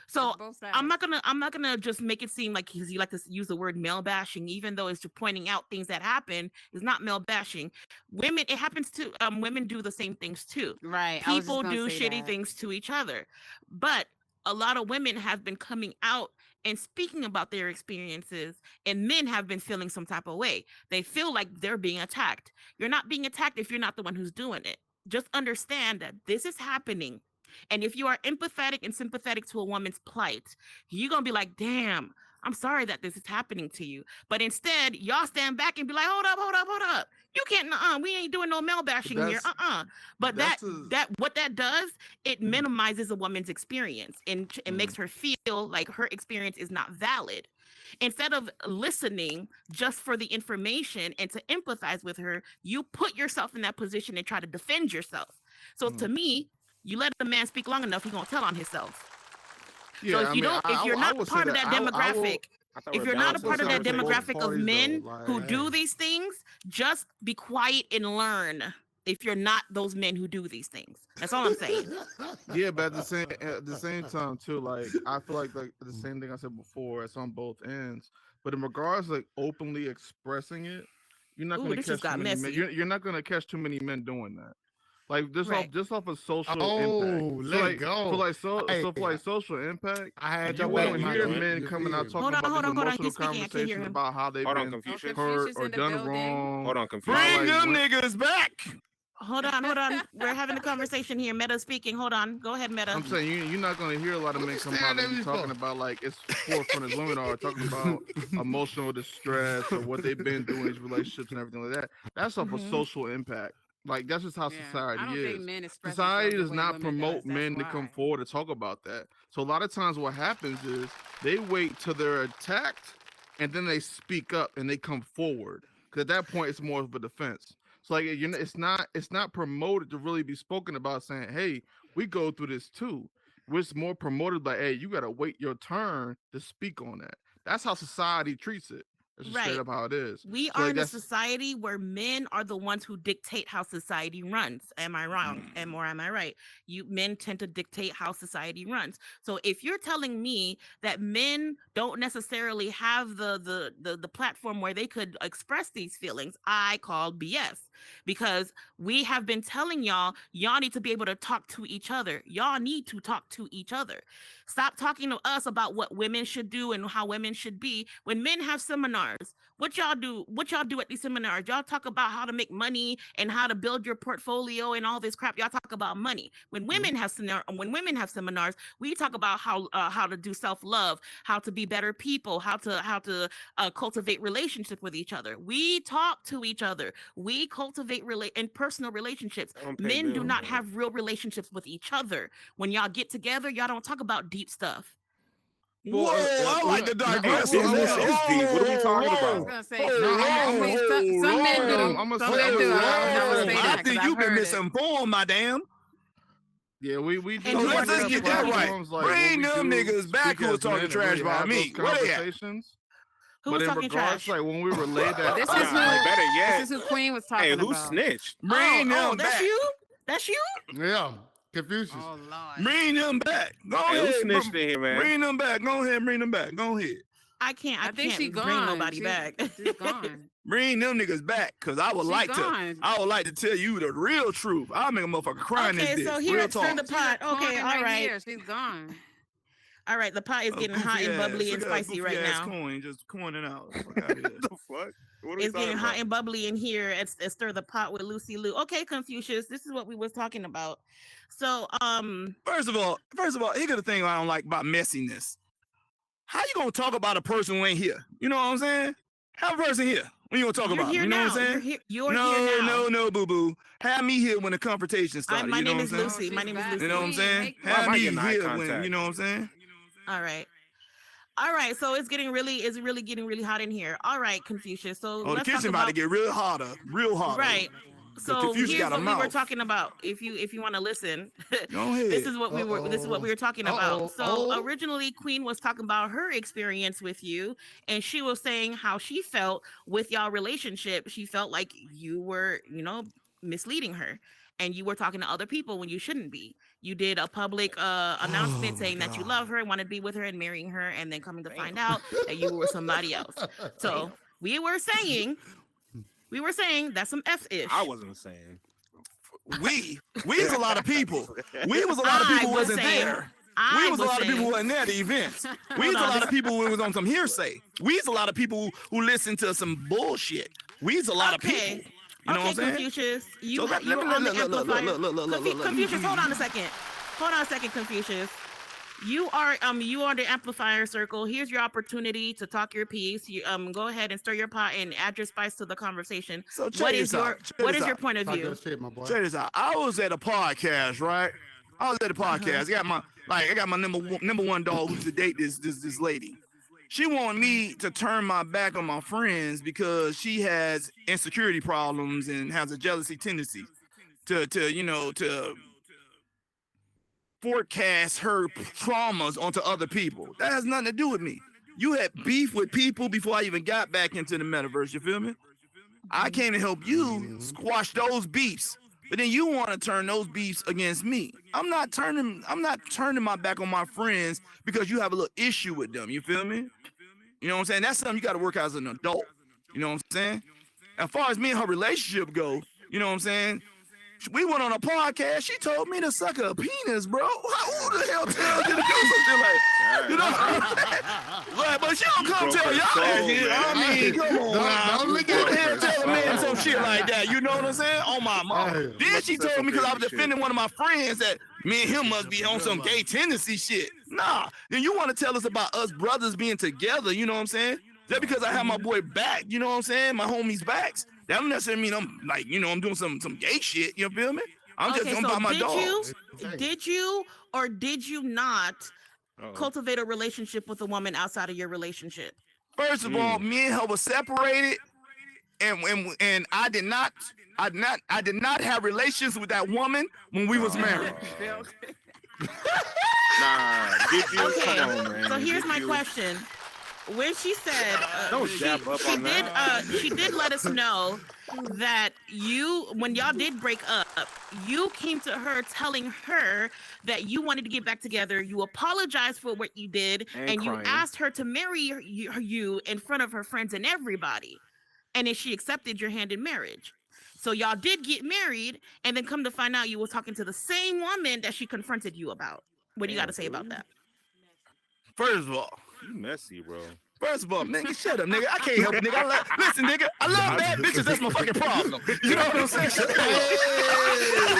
So I'm not gonna just make it seem like you like to use the word male bashing, even though it's just pointing out things that happen is not male bashing. Women, it happens to women do the same things too. Right. People do shitty things to each other, but a lot of women have been coming out and speaking about their experiences, and men have been feeling some type of way. They feel like they're being attacked. You're not being attacked if you're not the one who's doing it. Just understand that this is happening. And if you are empathetic and sympathetic to a woman's plight, you're going to be like, damn, I'm sorry that this is happening to you. But instead, y'all stand back and be like, hold up. You can't, we ain't doing no male bashing here. But what that does, it minimizes a woman's experience and makes her feel like her experience is not valid. Instead of listening just for the information and to empathize with her, you put yourself in that position and try to defend yourself. So to me, you let a man speak long enough, he's gonna tell on himself. Yeah, so if you're not part of that demographic, if you're not a part of that demographic of men who do these things, just be quiet and learn. If you're not those men who do these things, that's all I'm saying. Yeah, but at the same time too, like I feel like the same thing I said before. It's on both ends. But in regards to like openly expressing it, you're not going to catch too many men. You're not going to catch too many men doing that. Like just off of social impact. For social impact, I had you won't hear men coming out talking about these emotional conversations about how they've been hurt or done wrong. Hold on, Confucius. Bring them niggas back. Hold on. We're having a conversation here. Meta speaking. Hold on. Go ahead, Meta. I'm saying you're not going to hear a lot of men come out and be talking about like it's forefront as women are talking about emotional distress or what they've been doing in these relationships and everything like that. That's off of social impact. Like that's just how society is. Society does not promote men to come forward to talk about that. So a lot of times what happens is they wait till they're attacked and then they speak up and they come forward. Because at that point it's more of a defense. So like it's not promoted to really be spoken about saying, hey, we go through this too. It's more promoted by, hey, you gotta wait your turn to speak on that. That's how society treats it. It's just straight up how it is. We are in a society where men are the ones who dictate how society runs. Am I wrong? Am I right? Men tend to dictate how society runs. So if you're telling me that men don't necessarily have the platform where they could express these feelings, I call BS. Because we have been telling y'all need to be able to talk to each other. Y'all need to talk to each other. Stop talking to us about what women should do and how women should be. When men have seminars, what y'all do at these seminars? Y'all talk about how to make money and how to build your portfolio and all this crap. Y'all talk about money. When women have seminars, we talk about how to do self-love, how to be better people, how to cultivate relationships with each other. We talk to each other. We cultivate personal relationships. Men do not have real relationships with each other. When y'all get together, y'all don't talk about deep stuff. Whoa, I like the digress. What are we talking about? I was gonna say, some men do. I think you've been misinformed, my damn. Yeah, we do. So let's just get that right. Bring them niggas back who was talking trash about me. Where they at? Who's talking trash? Like when we relayed that, this is who Queen was talking about. Hey, who snitched? Bring them back. That's you? Yeah. Confucius. Oh Lord. Bring them back. Go ahead. Who snitched in here, man? Bring them back. Go ahead. Bring them back. Go ahead. I can't bring nobody back. She's gone. Bring them niggas back, cause I would like to tell you the real truth. I'll make a motherfucker cry in this bitch. Okay, so here at Stir the Pot. Okay, all right. She's gone. All right, the pot is getting hot and bubbly and spicy right now. Coin just coining out. Fuck out of here. The fuck? What are we It's getting talking hot about? and bubbly in here at Stir the Pot with LucyLou. Okay, Confucius, this is what we was talking about. So, First of all, here's the thing I don't like about messiness. How you gonna talk about a person who ain't here? You know what I'm saying? Have a person here when you gonna talk you're about here them. You know now. what I'm saying? You're here now. No, boo boo. Have me here when the confrontation started. My you know name what is I'm saying? Lucy. My name is Lucy. You know what I'm saying? Why Have am I me getting eye here when contact? you know what I'm saying? All right. All right, so it's really getting really hot in here. All right, Confucius. So Oh, the let's kitchen talk about to get real hotter. Right. So Confucius here's got a what we were mouth. talking about. If you want to listen, Go ahead. this is what we were talking about. So originally Queen was talking about her experience with you, and she was saying how she felt with y'all relationship. She felt like you were, misleading her, and you were talking to other people when you shouldn't be. You did a public announcement saying that you love her, wanted to be with her, and marrying her, and then coming to find out that you were somebody else. So we were saying that's some F-ish. I wasn't saying. We was a lot of people. We was a lot of people was wasn't saying- there. I We was a lot of saying- people wasn't there at the events. We was a lot of people who was on some hearsay. We was a lot of people who listened to some bullshit. We was a lot of people. You know what I'm saying? Confucius, you So were on the amplifier. look. Confucius, hold on a second, Confucius. You are the amplifier circle. Here's your opportunity to talk your piece. You go ahead and stir your pot and add your spice to the conversation. So check What this is your out. Check what this is your out. point of Talk view? your shit, my boy. Check this out. I was at a podcast, right? I was at a podcast. I got my number one dog who's to date this lady. She wanted me to turn my back on my friends because she has insecurity problems and has a jealousy tendency to forecast her traumas onto other people. That has nothing to do with me. You had beef with people before I even got back into the metaverse. You feel me? I came to help you squash those beefs, but then you want to turn those beefs against me. I'm not turning my back on my friends because you have a little issue with them. You feel me? You know what I'm saying? That's something you got to work out as an adult. You know what I'm saying? As far as me and her relationship go, you know what I'm saying? We went on a podcast. She told me to suck her penis, bro. Who the hell tells you to do something like that? You know? Like, but she don't come tell y'all that shit. I mean, come on now. Who the hell tell a man some shit like that? You know what I'm saying? On my mom. Then she told me because I was defending one of my friends that me and him must be on some gay tendency shit. Nah. Then you want to tell us about us brothers being together, you know what I'm saying? Just because I have my boy back, you know what I'm saying? My homies backs. That don't necessarily mean I'm like, I'm doing some gay shit. You feel me? I'm just going by my dogs. Did you or did you not cultivate a relationship with a woman outside of your relationship? First of all, me and her were separated, and I did not have relations with that woman when we was married. Nah, did you? Okay, Come on, man. so here's Did my you? question. When she said Don't jab up on that. she did let us know that when y'all did break up, you came to her telling her that you wanted to get back together. You apologized for what you did, and you crying. asked her to marry you in front of her friends and everybody. And then she accepted your hand in marriage. So y'all did get married, and then come to find out you were talking to the same woman that she confronted you about. What do you got to say about that? First of all, You messy, bro. Nigga, shut up, nigga. I can't help it, nigga. Listen, nigga, I love bad bitches. That's my fucking problem. You know what I'm saying? Shut the hell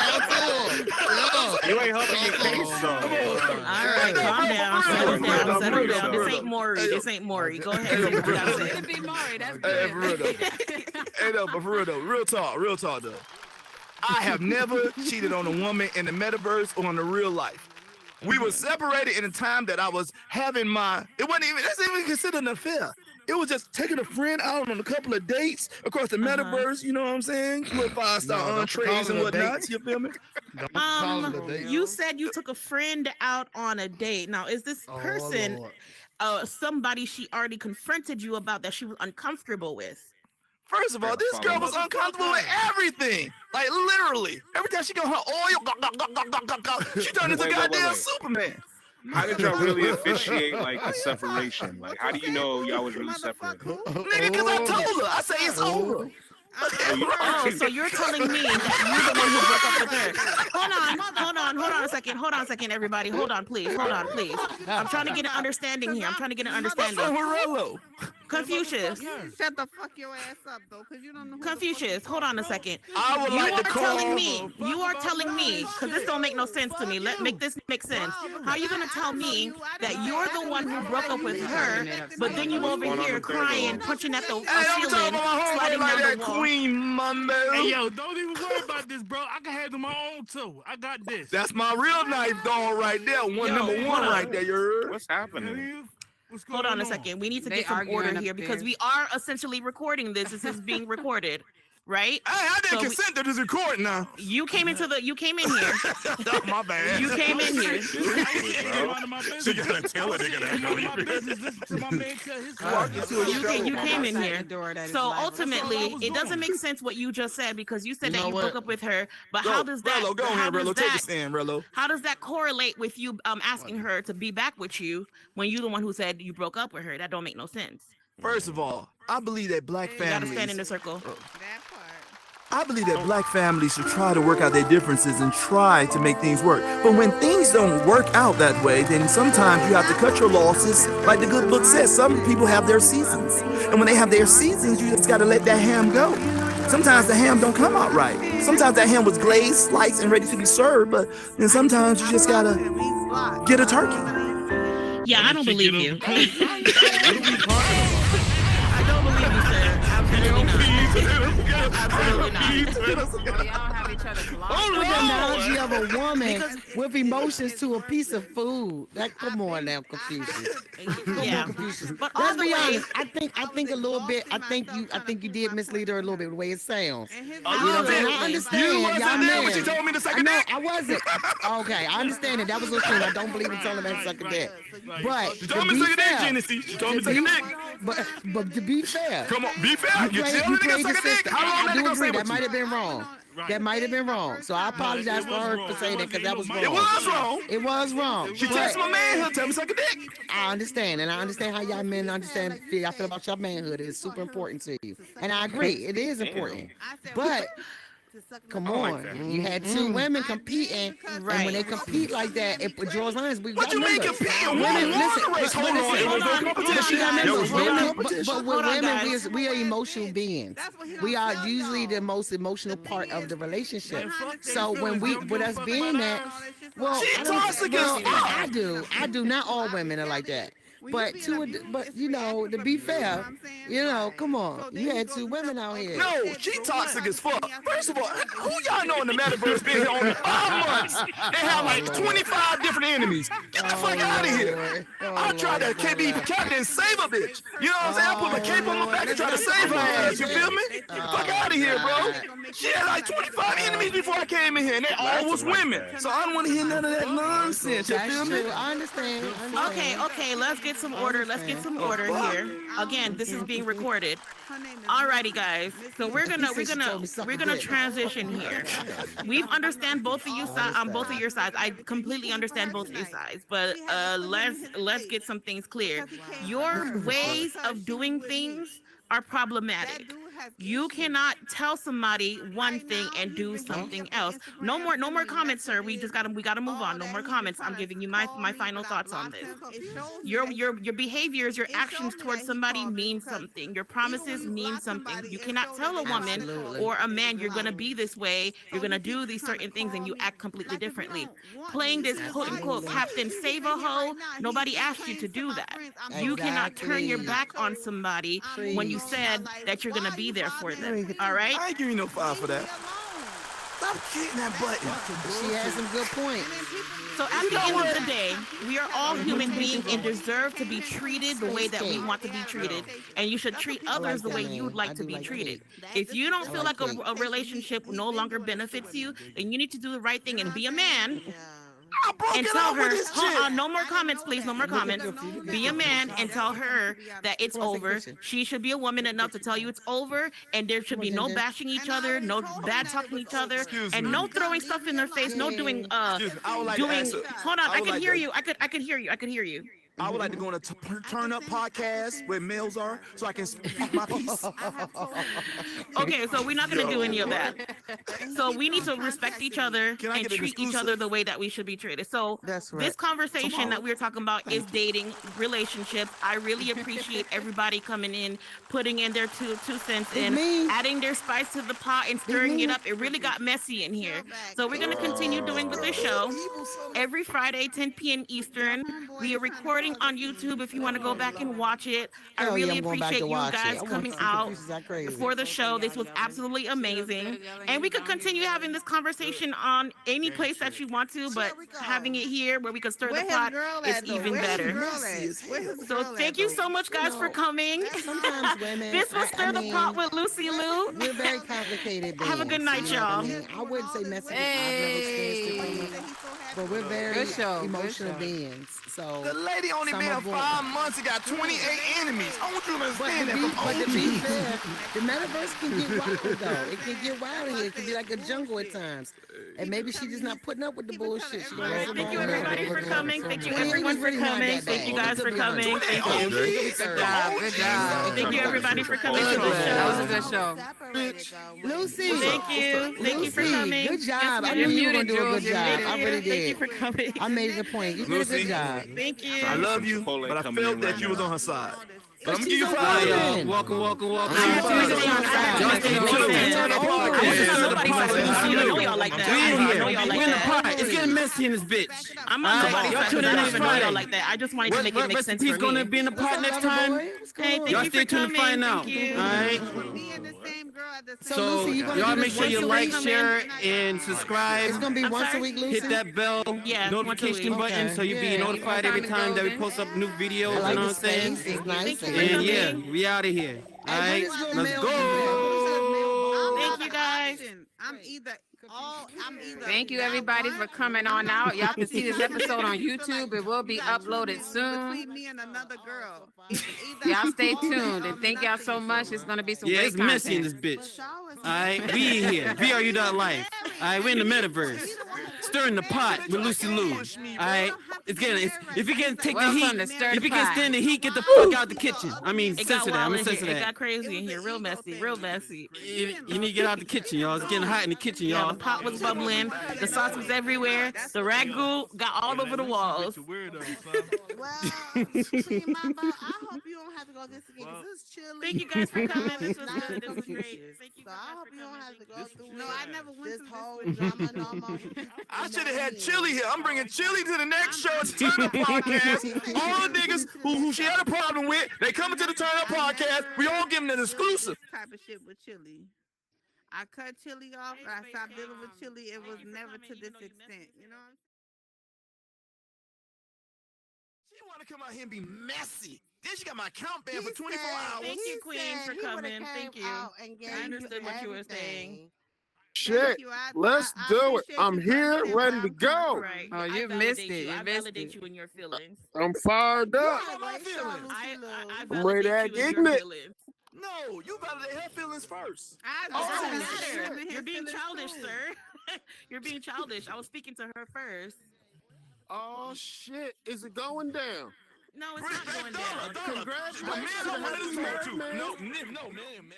Let go. You ain't helping your case, though. All right, calm down, settle down. This ain't Maury. Go ahead, say what you gotta say. Could be Maury. That's Hey, good. for real though. Hey, no, but for real though. Real talk though. I have never cheated on a woman in the metaverse or in the real life. We were separated in a time that I was having that's even considered an affair. It was just taking a friend out on a couple of dates across the metaverse, you know what I'm saying? With 5-star entrees and whatnot, you feel me? Don't call it a date. You said you took a friend out on a date. Now, is this person somebody she already confronted you about that she was uncomfortable with? First of all, this girl was uncomfortable with everything. Like literally. Every time she got her oil, she turned into goddamn Superman. How did y'all really officiate like a separation? Like, how do you know y'all was really separated? Nigga, because I told her. I say it's over. Oh, so you're telling me that you're the one who broke up with her. Hold on a second, everybody. Hold on, please. I'm trying to get an understanding here. What's wrong with Rello? Confucius. Shut the fuck your ass up, though, because you don't know who the fuck Confucius, hold on a second. I would You like are to call. telling me, because this don't make no sense to me. Make this make sense. How are you gonna tell me that you're the one who broke up with her, but then you over here crying, punching at the Hey, I'm talking ceiling, about my homeboy sliding like down that the wall? Queen Mambo. Hey, yo, don't even worry about this, bro. I can handle my own too. I got this. That's my real knife dog right there. Number one right there, you heard? What's happening? What's Hold going on a second. We need to They get some arguing order here because upstairs. we are essentially recording this. This is being recorded, right? Hey, I didn't So consent to this recording now. You came in here. My bad. You came in here. She gotta tell it. You came in here. So ultimately, it doesn't make sense what you just said because you said that you broke up with her. But how does that? Rello, go how ahead, does Rello. Take a that- stand, Rello. How does that correlate with you asking her to be back with you when you're the one who said you broke up with her? That don't make no sense. First of all, I believe that black You gotta stand in families. the circle. That part. I believe that black families should try to work out their differences and try to make things work. But when things don't work out that way, then sometimes you have to cut your losses. Like the good book says, some people have their seasons. And when they have their seasons, you just gotta let that ham go. Sometimes the ham don't come out right. Sometimes that ham was glazed, sliced, and ready to be served, but then sometimes you just gotta get a turkey. Yeah, I don't believe you. What are we talking I don't believe you, sir. Absolutely not. Absolutely not. Well, y'all have each other's Oh, The analogy of a woman Because- with emotions to a piece of food. That come on now, Confucius. Yeah. Confucius. But all Let's the be way, honest. I think a little bit. I think you did mislead her a little bit the way it sounds. And his You know what I'm saying? I understand. You wasn't y'all there when men. she told me to suck I a know dick. I wasn't. Okay, I understand it. That was a thing. I don't believe in telling men to suck a dick. But She to told me be to suck a dick, fair, Genesee. She told me to to suck a be- dick. but to be fair, Come on, be fair. You played- tell the nigga played suck the a dick. system. How long I that do nigga agree. say That with might you? have been wrong. That might have been wrong. So I apologize for her for saying that because that was wrong. It was wrong. It was wrong. She But texted my manhood, tell me suck a dick. I understand, and I understand how y'all men understand. I feel about your manhood. It's super important to you, and I agree. It is important. But come on, you had two women competing, and when they compete like that, it draws lines. We What got you mean members. competing? Women, Women won listen, the race. but Hold on. listen, It was no hold on, competition. got There members. was no Women, competition. but with Hold on, women, guys. we are emotional beings. We are usually the most emotional part of the relationship. So when with us being that, well, She I don't- toxic well, as fuck. I do. Not all women are like that. But but you know, to be fair, you know, come on, you had two women out here. No, she toxic as fuck. First of all, who y'all know in the metaverse been here only 5 months? They have like 25 different enemies. Get the fuck out of here. I tried to be captain and save a bitch. You know what I'm saying? I put my cape on my back and try to save her ass. You feel me? Get the fuck out of here, bro. She had like 25 enemies before I came in here, and they all was women. So I don't want to hear none of that nonsense. You That's feel me? true. I understand. Okay, let's get some order. Let's get some order here. Again, this is being recorded. Alrighty, guys. So we're gonna transition here. We understand both of you both of your sides. I completely understand both of your sides. But let's get some things clear. Your ways of doing things are problematic. You cannot tell somebody one thing and do something else. No more comments, sir. We gotta move on. No more comments. I'm giving you my final thoughts on this. Your behaviors, your actions towards somebody mean something. Your promises mean something. You cannot tell a woman or a man you're gonna be this way, you're gonna do these certain things, and you act completely differently. Playing this quote unquote Captain Save a Hoe, nobody asked you to do that. You cannot turn your back on somebody when you said that you're gonna be there for them. All right? I ain't giving you no file for that. Stop hitting that button. She has some good points. So at the end of the day, we are all human beings and deserve to be treated the way that we want to be treated. And you should treat others the way you would like to be treated. If you don't feel like a relationship no longer benefits you, then you need to do the right thing and be a man I broke and it tell up with her, this hold chick. on, no more comments, please, no more comments. Be a man and tell her that it's over. She should be a woman enough to tell you it's over, and there should be no bashing each other, no bad talking each other, Excuse and me. no throwing stuff in their face, no doing Excuse me, I would like to doing. ask Hold on, I I would can like hear to- you. I could hear you. I would like to go on a turn up podcast where males are, so I can speak my piece. Okay, so we're not going to do any of that. So we need to respect each other Can I and get an treat each exclusive? other the way that we should be treated. So That's this right. conversation that we're talking about is dating, relationships. I really appreciate everybody coming in, putting in their two cents in, me. adding their spice to the pot and stirring me. it up. It really got messy in here. So we're going to continue doing with this show every Friday, 10 p.m. Eastern. We are recording on YouTube if you want to go back and watch it. I Hell yeah, really I'm going back appreciate to you watch guys it. I want coming to see out Patrice is that crazy. for the show. This was absolutely amazing. And we could continue having this conversation on any place that you want to, but having it here where we could stir Where the his pot girl is at, though? even Where his better. girl at? Where his So girl thank at, you though? so much, guys, for coming. Sometimes women. This was Stir the Pot with Lucy Lou. We're very complicated beings. Have a good night, you know what I y'all. mean? I wouldn't say messy. I've never experienced it from but we're very Good show, good emotional show. beings. So The lady only some been here of them- 5 months and got 28 enemies. I want you to But understand to that be, from but to be OGs. fair, the metaverse can get wild though. It can get wild in here. It can be like a jungle at times. And maybe she's just not putting up with the bullshit. She All right, thank you everybody for coming. Thank you everyone for Really not coming. that Thank you bad. guys for coming. Thank you. Good job. Good job. Thank you everybody for coming to Good. the That was a show. good show. Lucy. Thank you. Thank you for Lucy, coming. good job. Yes, I ma'am. knew you You're were going to do a muted, good Jules. You're job. muted. I really Thank you did. for coming. I made the point. You did a Lucy. good job. Thank you. I love you, Chipotle but I coming felt in that right you was now. on her side. But I'm gonna She's give you so flowers. good. Welcome. I have to Y'all stay on the side. Y'all Just stay to tuned make in. sure Turn the the pot. over I with. just Yeah. nobody Yeah. said I don't know y'all like that. I don't know y'all like We in the that. pot. It's getting messy in this bitch. I'm on nobody's y'all side tune because in I don't next even know y'all Friday. like that. I just wanted to make it make Rest in sense peace for gonna me. be in the pot next time. Hey, thank Y'all you stay for tuned to coming. find out. Thank you. All right. Me and the same girl at the same So, Lucy, So you gonna y'all do make this sure you once a like, week? share, and It's subscribe. going to be I'm once a sorry? week, Lucy? Hit that bell Yeah, notification once a week. button so you be Yeah. notified every time that we post up new videos. I You like know the what I'm saying? space. It's nice. Thank you for And yeah, coming. we out of here. All Hey, when right, is little let's Mel go. Thank you guys. I'm either Thank you everybody for coming on out. Y'all can see this episode on YouTube. It will be uploaded soon. between me and another girl. Y'all stay tuned and thank y'all so much. It's gonna be some Yeah, great it's messy in this content. bitch. All right, we in here. VRU.life. All right, we're in the metaverse. Stirring the pot with Lucy Lou. All right, if you can take the Welcome heat, to Stir if the you can Pot. stand the heat, get the fuck out the kitchen. I mean, It got censor that. I'm wild gonna in here. censor It that. got crazy in here. Real messy. Real messy. You need to get out the kitchen, y'all. It's getting hot in the kitchen, Yeah, y'all. the pot was bubbling. The sauce was everywhere. The ragu got all over the walls. See, Mambo, I hope you don't have to go this again because it's chilly. Thank you guys for coming. This was Not good. This was great. confucius. Thank you So guys I hope for you don't coming. have to go through No, I never went this through whole this. drama no more. I should have had Chili here. I'm bringing Chili to the next show. It's Turn Up Podcast. All the niggas who she had a problem with, they coming to the Turn Up Podcast. We all give them an exclusive. This type of shit with Chili. I cut Chili off. I stopped dealing with Chili. It was never to this extent. You know what I'm She want to come out here and be messy. Then she got my account banned for He 24 said- hours. Thank you, he Queen, said for he would've coming. Thank came you. out and gave I understood what you were saying. everything. Shit. Thank you. Let's I do it. appreciate I'm you here, coming in, ready but to I'm go. Right. Oh, I you validate missed you. it. You I missed validate it. you in your feelings. I'm fired up. How my feelings? I I'm ready to validate act you in your ignorant. feelings. No, you validate her feelings first. It Oh, doesn't shit. matter. You're being childish, sir. You're being childish. I was speaking to her first. Oh shit! Is it going down? No, it's not going down. Congratulations. No, man.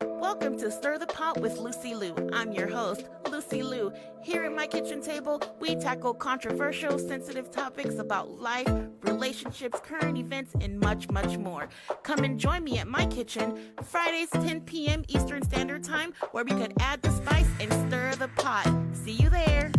Welcome to Stir the Pot with Lucy Lou. I'm your host, Lucy Lou. Here at my kitchen table, we tackle controversial, sensitive topics about life, relationships, current events, and much, much more. Come and join me at my kitchen, Fridays, 10 p.m. Eastern Standard Time, where we could add the spice and stir the pot. See you there.